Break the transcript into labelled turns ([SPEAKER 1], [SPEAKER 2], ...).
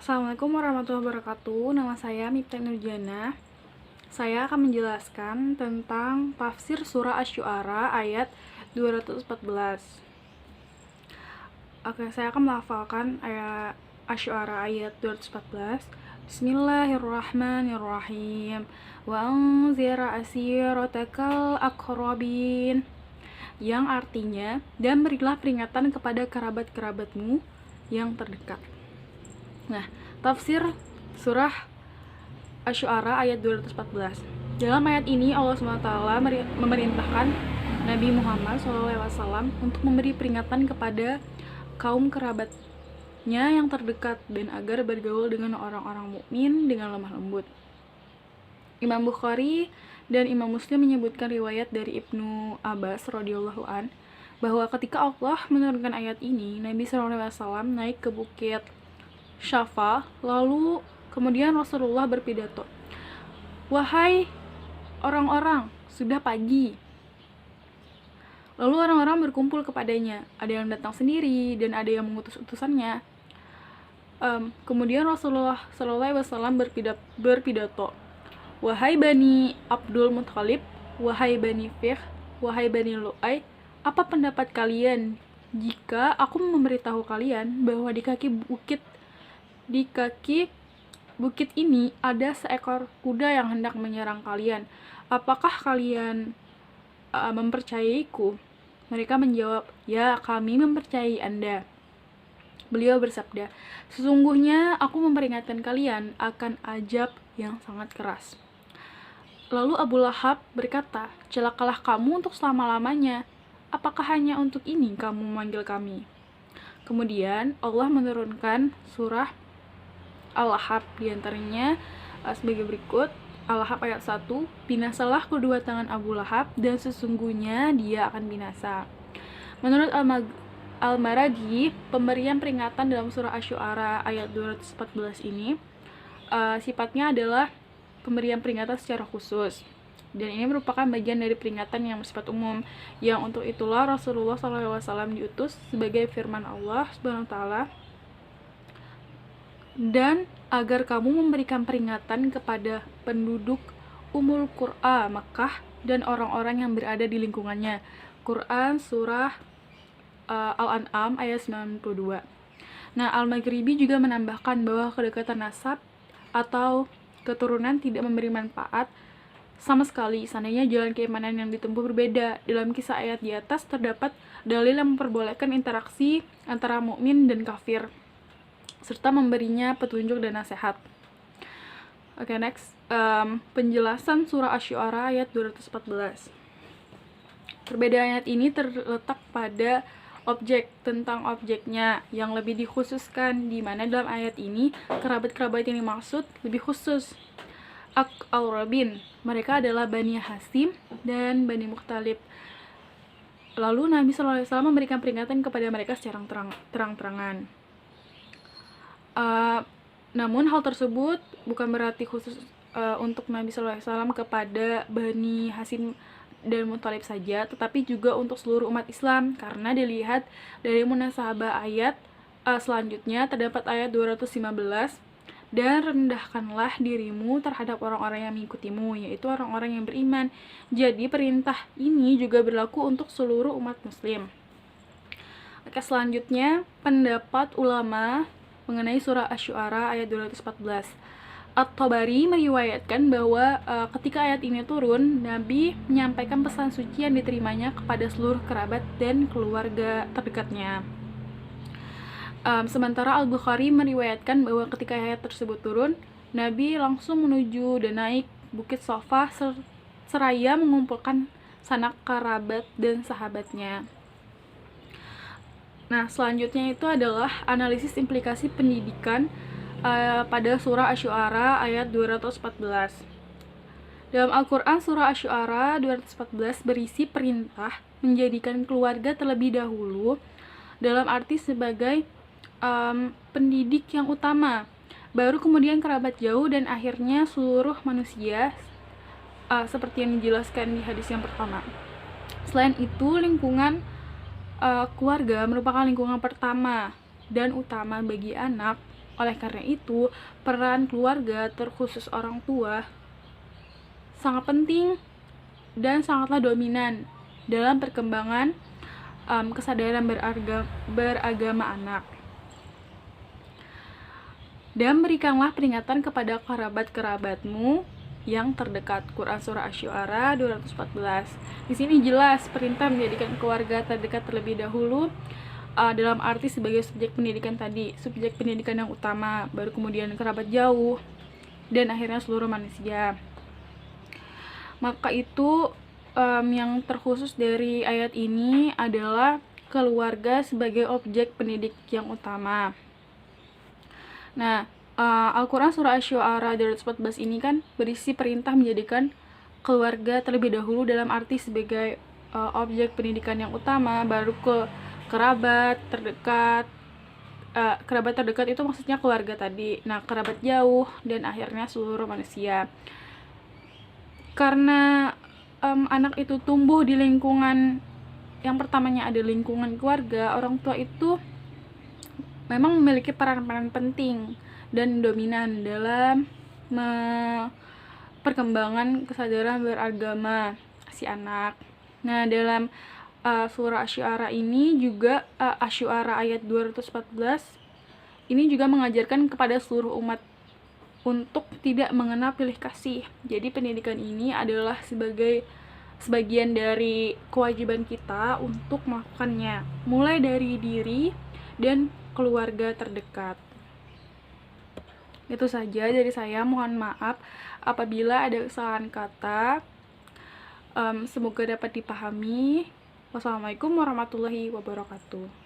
[SPEAKER 1] Assalamualaikum warahmatullahi wabarakatuh. Nama saya Miftah Nurjana. Saya akan menjelaskan tentang tafsir surah Asy-Syu'ara ayat 214. Oke, saya akan melafalkan ayat Asy-Syu'ara ayat 214. Bismillahirrahmanirrahim. Wa anzir asiratakal aqrabin. Yang artinya, dan berilah peringatan kepada kerabat-kerabatmu yang terdekat. Nah, tafsir surah Asy-Syu'ara ayat 214. Dalam ayat ini Allah SWT memerintahkan Nabi Muhammad SAW untuk memberi peringatan kepada kaum kerabatnya yang terdekat dan agar bergaul dengan orang-orang mukmin dengan lemah lembut. Imam Bukhari dan Imam Muslim menyebutkan riwayat dari Ibnu Abbas radhiyallahu an bahwa ketika Allah menurunkan ayat ini, Nabi SAW naik ke bukit Syafa, lalu kemudian Rasulullah berpidato, "Wahai orang-orang, sudah pagi." Lalu orang-orang berkumpul kepadanya, ada yang datang sendiri dan ada yang mengutus utusannya. Kemudian Rasulullah SAW berpidato, "Wahai Bani Abdul Muthalib, wahai Bani Fihr, wahai Bani Lu'ay, apa pendapat kalian jika aku memberitahu kalian bahwa di kaki bukit ini ada seekor kuda yang hendak menyerang kalian. Apakah kalian mempercayaiku?" Mereka menjawab, "Ya, kami mempercayai Anda." Beliau bersabda, "Sesungguhnya aku memperingatkan kalian akan azab yang sangat keras." Lalu Abu Lahab berkata, "Celakalah kamu untuk selama-lamanya. Apakah hanya untuk ini kamu memanggil kami?" Kemudian Allah menurunkan surah Al-Lahab, diantaranya sebagai berikut. Al-Lahab ayat 1, "Binasalah kedua tangan Abu Lahab dan sesungguhnya dia akan binasa." Menurut Al-Maraghi, pemberian peringatan dalam surah Asy-Syu'ara ayat 214 ini sifatnya adalah pemberian peringatan secara khusus. Dan ini merupakan bagian dari peringatan yang bersifat umum, yang untuk itulah Rasulullah SAW diutus sebagai firman Allah SWT, "Dan agar kamu memberikan peringatan kepada penduduk Ummul Qura Makkah dan orang-orang yang berada di lingkungannya." Quran surah Al-An'am ayat 92. Nah, Al-Maghribi juga menambahkan bahwa kedekatan nasab atau keturunan tidak memberi manfaat sama sekali seandainya jalan keimanan yang ditempuh berbeda. Dalam kisah ayat di atas terdapat dalil yang memperbolehkan interaksi antara mukmin dan kafir serta memberinya petunjuk dan nasihat. Oke, next. Penjelasan surah Asy-Syu'ara ayat 214. Perbedaan ayat ini terletak pada tentang objeknya yang lebih dikhususkan, di mana dalam ayat ini kerabat-kerabat yang dimaksud lebih khusus. Al-Rabin, mereka adalah Bani Hasim dan Bani Muthalib. Lalu Nabi SAW memberikan peringatan kepada mereka secara terang-terangan. Namun hal tersebut bukan berarti khusus untuk Nabi SAW kepada Bani Hasim dan Muthalib saja, tetapi juga untuk seluruh umat Islam, karena dilihat dari munasabah ayat selanjutnya terdapat ayat 215, "Dan rendahkanlah dirimu terhadap orang-orang yang mengikutimu, yaitu orang-orang yang beriman." Jadi perintah ini juga berlaku untuk seluruh umat muslim. Oke, selanjutnya pendapat ulama mengenai surah Asy-Syu'ara ayat 214. At-Tabari meriwayatkan bahwa ketika ayat ini turun, Nabi menyampaikan pesan suci yang diterimanya kepada seluruh kerabat dan keluarga terdekatnya. Sementara Al-Bukhari meriwayatkan bahwa ketika ayat tersebut turun, Nabi langsung menuju dan naik bukit Safa seraya mengumpulkan sanak kerabat dan sahabatnya. Nah, selanjutnya itu adalah analisis implikasi pendidikan pada surah Asy-Syu'ara ayat 214. Dalam Al-Quran, surah Asy-Syu'ara 214 berisi perintah menjadikan keluarga terlebih dahulu, dalam arti sebagai pendidik yang utama, baru kemudian kerabat jauh, dan akhirnya seluruh manusia, seperti yang dijelaskan di hadis yang pertama. Selain itu, lingkungan keluarga merupakan lingkungan pertama dan utama bagi anak Oleh karena itu, peran keluarga, terkhusus orang tua, sangat penting dan sangatlah dominan dalam perkembangan kesadaran beragama anak. Dan berikanlah peringatan kepada kerabat-kerabatmu yang terdekat. Quran Surah Asy-Syu'ara 214. Di sini jelas perintah menjadikan keluarga terdekat terlebih dahulu, dalam arti sebagai subjek pendidikan tadi, subjek pendidikan yang utama, baru kemudian kerabat jauh, dan akhirnya seluruh manusia. Maka itu yang terkhusus dari ayat ini adalah keluarga sebagai objek pendidik yang utama. Nah, Al-Quran Surah Asy-Syu'ara 214 ini kan berisi perintah menjadikan keluarga terlebih dahulu dalam arti sebagai objek pendidikan yang utama, baru ke kerabat terdekat. Kerabat terdekat itu maksudnya keluarga tadi. Nah, kerabat jauh, dan akhirnya seluruh manusia. Karena anak itu tumbuh di lingkungan, yang pertamanya ada lingkungan keluarga, orang tua itu memang memiliki peran-peran penting dan dominan dalam perkembangan kesadaran beragama si anak. Nah, dalam surah Asy-Syu'ara ini juga, Asy-Syu'ara ayat 214 ini juga mengajarkan kepada seluruh umat untuk tidak mengenal pilih kasih. Jadi pendidikan ini adalah sebagian dari kewajiban kita untuk melakukannya, mulai dari diri dan keluarga terdekat. Itu saja dari saya, mohon maaf apabila ada kesalahan kata. Semoga dapat dipahami. Wassalamualaikum warahmatullahi wabarakatuh.